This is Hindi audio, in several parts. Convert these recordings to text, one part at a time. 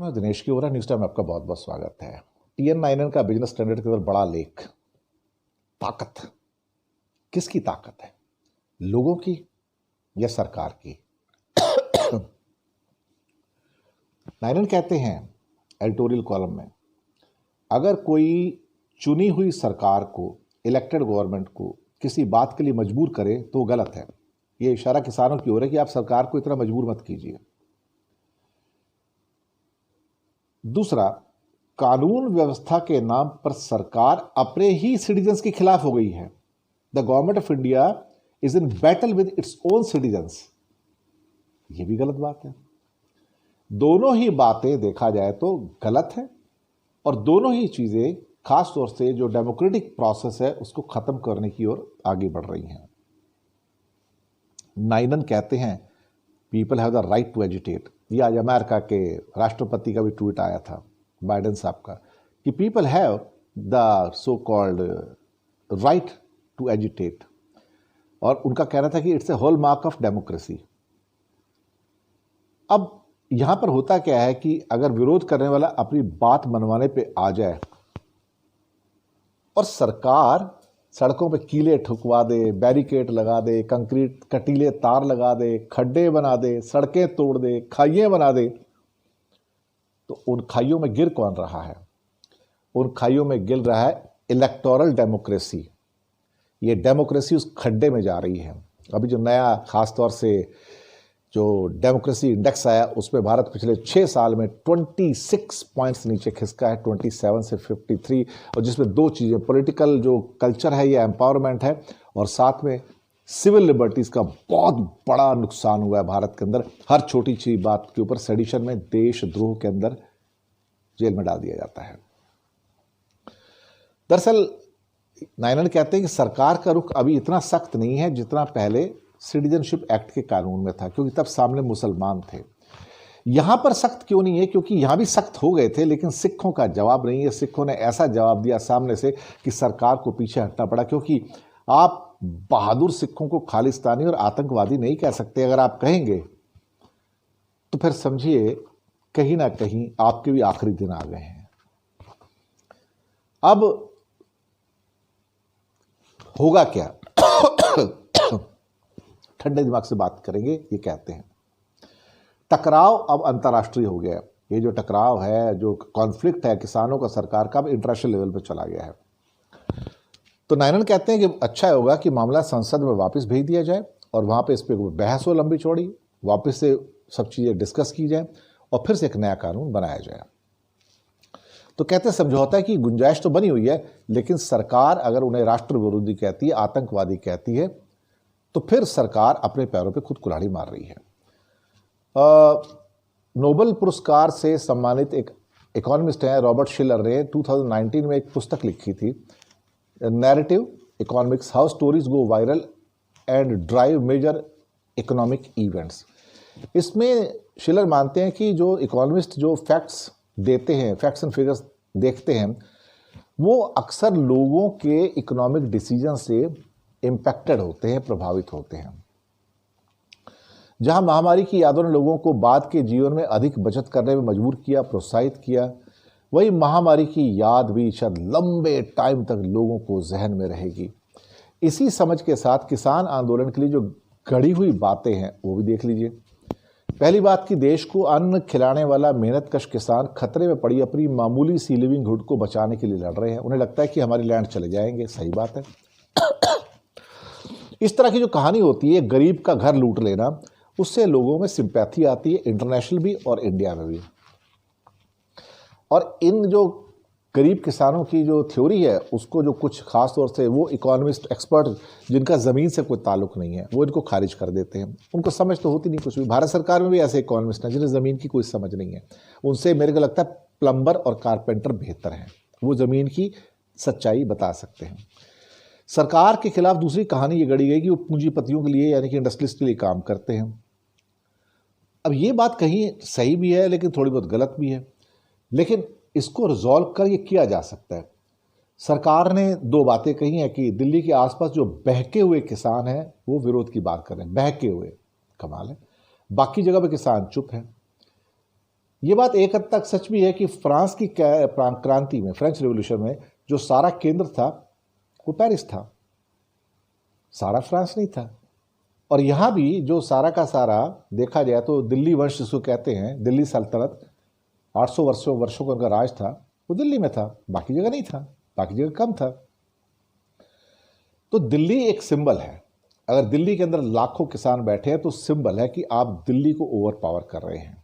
मैं दिनेश की ओर न्यूज़ टाइम में आपका बहुत बहुत स्वागत है। TN9 का बिजनेस स्टैंडर्ड के अंदर बड़ा लेख। ताकत किसकी ताकत है, लोगों की या सरकार की? नायनन कहते हैं एडिटोरियल कॉलम में, अगर कोई चुनी हुई सरकार को, इलेक्टेड गवर्नमेंट को किसी बात के लिए मजबूर करे तो वो गलत है। ये इशारा किसानों की ओर है कि आप सरकार को इतना मजबूर मत कीजिए। दूसरा, कानून व्यवस्था के नाम पर सरकार अपने ही सिटीजन्स के खिलाफ हो गई है। The government of India is in battle with its own citizens. यह भी गलत बात है। दोनों ही बातें देखा जाए तो गलत है और दोनों ही चीजें खास तौर से जो डेमोक्रेटिक प्रोसेस है उसको खत्म करने की ओर आगे बढ़ रही हैं। नाइनन कहते हैं people have the right to agitate. ये आज अमेरिका के राष्ट्रपति का भी ट्वीट आया था, बाइडेन साहब का, कि people have the so called right to agitate, और उनका कहना था कि it's a hallmark of democracy. अब यहां पर होता क्या है कि अगर विरोध करने वाला अपनी बात मनवाने पे आ जाए और सरकार सड़कों पे कीले ठुकवा दे, बैरिकेड लगा दे, कंक्रीट कटीले तार लगा दे, खड्डे बना दे, सड़कें तोड़ दे, खाइयां बना दे, तो उन खाइयों में गिर कौन रहा है? उन खाइयों में गिर रहा है इलेक्टोरल डेमोक्रेसी। ये डेमोक्रेसी उस खड्डे में जा रही है। अभी जो नया खास तौर से जो डेमोक्रेसी इंडेक्स आया उसमें भारत पिछले 6 साल में 26 पॉइंट्स नीचे खिसका है, 27 से 53, और जिसमें दो चीज़ें, पॉलिटिकल जो कल्चर है या एम्पावरमेंट है, और साथ में सिविल लिबर्टीज़ का बहुत बड़ा नुकसान हुआ है भारत के अंदर। हर छोटी सी बात के ऊपर सेडिशन में, देशद्रोह के अंदर जेल में डाल दिया जाता है। दरअसल नायनन कहते हैं कि सरकार का रुख अभी इतना सख्त नहीं है जितना पहले सिटीजनशिप एक्ट के कानून में था, क्योंकि तब सामने मुसलमान थे। यहां पर सख्त क्यों नहीं है? क्योंकि यहां भी सख्त हो गए थे, लेकिन सिखों का जवाब नहीं है। सिखों ने ऐसा जवाब दिया सामने से कि सरकार को पीछे हटना पड़ा, क्योंकि आप बहादुर सिखों को खालिस्तानी और आतंकवादी नहीं कह सकते। अगर आप कहेंगे तो फिर समझिए कहीं ना कहीं आपके भी आखिरी दिन आ गए हैं। अब होगा क्या? ठंडे दिमाग से बात करेंगे। ये कहते हैं टकराव अब अंतर्राष्ट्रीय हो गया है। ये जो टकराव है, जो कॉन्फ्लिक्ट है किसानों का सरकार का, अब इंटरनेशनल लेवल पर चला गया है। तो नायनन कहते हैं कि अच्छा होगा कि मामला संसद में वापस भेज दिया जाए और वहां पे इस पर बहस हो लंबी चौड़ी, वापस से सब चीजें डिस्कस की जाए और फिर से एक नया कानून बनाया जाए। तो कहते हैं समझौता की गुंजाइश तो बनी हुई है, लेकिन सरकार अगर उन्हें राष्ट्र विरोधी कहती है, आतंकवादी कहती है, तो फिर सरकार अपने पैरों पे खुद कुल्हाड़ी मार रही है। नोबेल पुरस्कार से सम्मानित एक इकोनॉमिस्ट हैं रॉबर्ट शिलर ने 2019 में एक पुस्तक लिखी थी, narrative economics, how stories go viral and drive major economic events. इसमें शिलर मानते हैं कि जो इकोनॉमिस्ट जो फैक्ट्स देते हैं, फैक्ट्स एंड फिगर्स देखते हैं, वो अक्सर लोगों के इकोनॉमिक डिसीजन से इम्पैक्टेड होते हैं, प्रभावित होते हैं। जहां महामारी की यादों ने लोगों को बाद के जीवन में अधिक बचत करने में मजबूर किया, प्रोत्साहित किया, वही महामारी की याद भी शायद लंबे टाइम तक लोगों को जहन में रहेगी। इसी समझ के साथ किसान आंदोलन के लिए जो गढ़ी हुई बातें हैं वो भी देख लीजिए। पहली बात कि देश को अन्न खिलाने वाला मेहनतकश किसान खतरे में पड़ी अपनी मामूली सी लिविंगहुड को बचाने के लिए लड़ रहे हैं। उन्हें लगता है कि हमारी लैंड चले जाएंगे। सही बात है। इस तरह की जो कहानी होती है, गरीब का घर लूट लेना, उससे लोगों में सिंपैथी आती है, इंटरनेशनल भी और इंडिया में भी। और इन जो गरीब किसानों की जो थ्योरी है उसको जो कुछ खास तौर से वो इकोनॉमिस्ट एक्सपर्ट जिनका ज़मीन से कोई ताल्लुक नहीं है वो इनको खारिज कर देते हैं। उनको समझ तो होती नहीं कुछ भी। भारत सरकार में भी ऐसे इकोनॉमिस्ट हैं जिन्हें ज़मीन की कोई समझ नहीं है। उनसे मेरे को लगता है प्लम्बर और कारपेंटर बेहतर हैं, वो ज़मीन की सच्चाई बता सकते हैं। सरकार के खिलाफ दूसरी कहानी ये गढ़ी गई कि वो पूंजीपतियों के लिए यानी कि इंडस्ट्रियलिस्ट के लिए काम करते हैं। अब ये बात कहीं सही भी है लेकिन थोड़ी बहुत गलत भी है, लेकिन इसको रिजॉल्व कर ये किया जा सकता है। सरकार ने दो बातें कही हैं कि दिल्ली के आसपास जो बहके हुए किसान हैं वो विरोध की बात कर रहे हैं, बहके हुए, कमाल है। बाकी जगह पे किसान चुप है। ये बात एक हद तक सच भी है कि फ्रांस की क्रांति में, फ्रेंच रेवोल्यूशन में जो सारा केंद्र था वो पेरिस था, सारा फ्रांस नहीं था। और यहाँ भी जो सारा का सारा देखा जाए तो दिल्ली वंश जिसको कहते हैं, दिल्ली सल्तनत 800 वर्षों का उनका राज था, वो दिल्ली में था, बाकी जगह नहीं था, बाकी जगह कम था। तो दिल्ली एक सिंबल है। अगर दिल्ली के अंदर लाखों किसान बैठे हैं तो सिंबल है कि आप दिल्ली को ओवर पावर कर रहे हैं।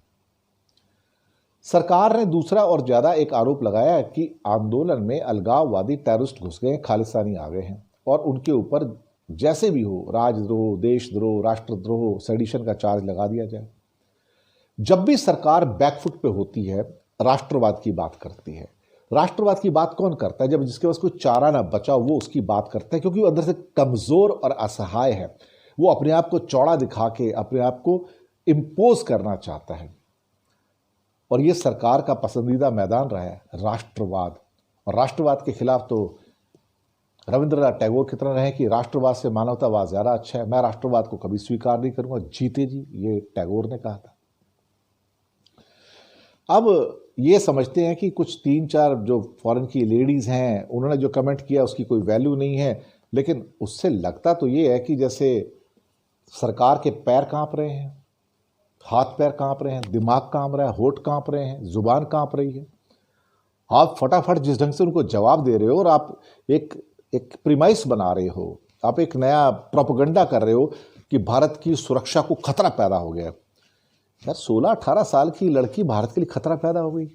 सरकार ने दूसरा और ज्यादा एक आरोप लगाया कि आंदोलन में अलगाववादी टेररिस्ट घुस गए, खालिस्तानी आ गए हैं और उनके ऊपर जैसे भी हो राजद्रोह, देशद्रोह, राष्ट्रद्रोह, सेडिशन का चार्ज लगा दिया जाए। जब भी सरकार बैकफुट पे होती है, राष्ट्रवाद की बात करती है। राष्ट्रवाद की बात कौन करता है? जब जिसके पास कोई चारा ना बचा वो उसकी बात करता है, क्योंकि वो अंदर से कमजोर और असहाय है। वो अपने आप को चौड़ा दिखा के अपने आप को इंपोज करना चाहता है। और ये सरकार का पसंदीदा मैदान रहा है राष्ट्रवाद। और राष्ट्रवाद के खिलाफ तो रविंद्रनाथ टैगोर की तरह रहे कि राष्ट्रवाद से मानवतावाद ज्यादा अच्छा है, मैं राष्ट्रवाद को कभी स्वीकार नहीं करूंगा, जीते जी, ये टैगोर ने कहा था। अब ये समझते हैं कि कुछ 3-4 जो फॉरेन की लेडीज हैं उन्होंने जो कमेंट किया उसकी कोई वैल्यू नहीं है, लेकिन उससे लगता तो ये है कि जैसे सरकार के पैर कांप रहे हैं, हाथ पैर कांप रहे हैं, दिमाग कांप रहा है, होठ कांप रहे हैं, जुबान कांप रही है। आप फटाफट जिस ढंग से उनको जवाब दे रहे हो और आप एक प्रीमाइस बना रहे हो, आप एक नया प्रोपेगेंडा कर रहे हो कि भारत की सुरक्षा को खतरा पैदा हो गया। यार 16-18 साल की लड़की भारत के लिए खतरा पैदा हो गई,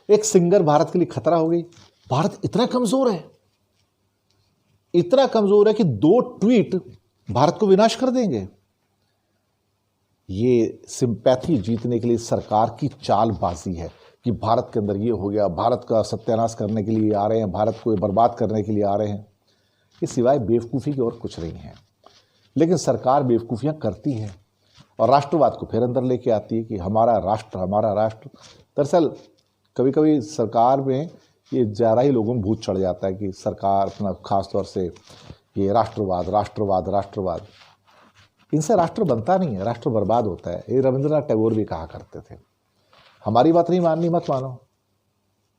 एक सिंगर भारत के लिए खतरा हो गई। भारत इतना कमजोर है, इतना कमजोर है कि 2 ट्वीट भारत को विनाश कर देंगे। ये सिंपैथी जीतने के लिए सरकार की चालबाजी है कि भारत के अंदर ये हो गया, भारत का सत्यानाश करने के लिए आ रहे हैं, भारत को बर्बाद करने के लिए आ रहे हैं। ये सिवाय बेवकूफ़ी के और कुछ नहीं है। लेकिन सरकार बेवकूफ़ियाँ करती है और राष्ट्रवाद को फिर अंदर लेके आती है कि हमारा राष्ट्र, हमारा राष्ट्र। दरअसल कभी कभी सरकार में ये ज़्यादा ही लोगों में भूत चढ़ जाता है कि सरकार अपना, खासतौर से ये राष्ट्रवाद राष्ट्रवाद राष्ट्रवाद, इनसे राष्ट्र बनता नहीं है, राष्ट्र बर्बाद होता है। ये रविंद्रनाथ टैगोर भी कहा करते थे। हमारी बात नहीं माननी मत मानो,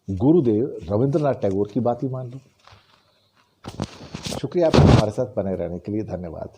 गुरुदेव रविंद्रनाथ टैगोर की बात ही मान लो। शुक्रिया आपका हमारे साथ बने रहने के लिए, धन्यवाद।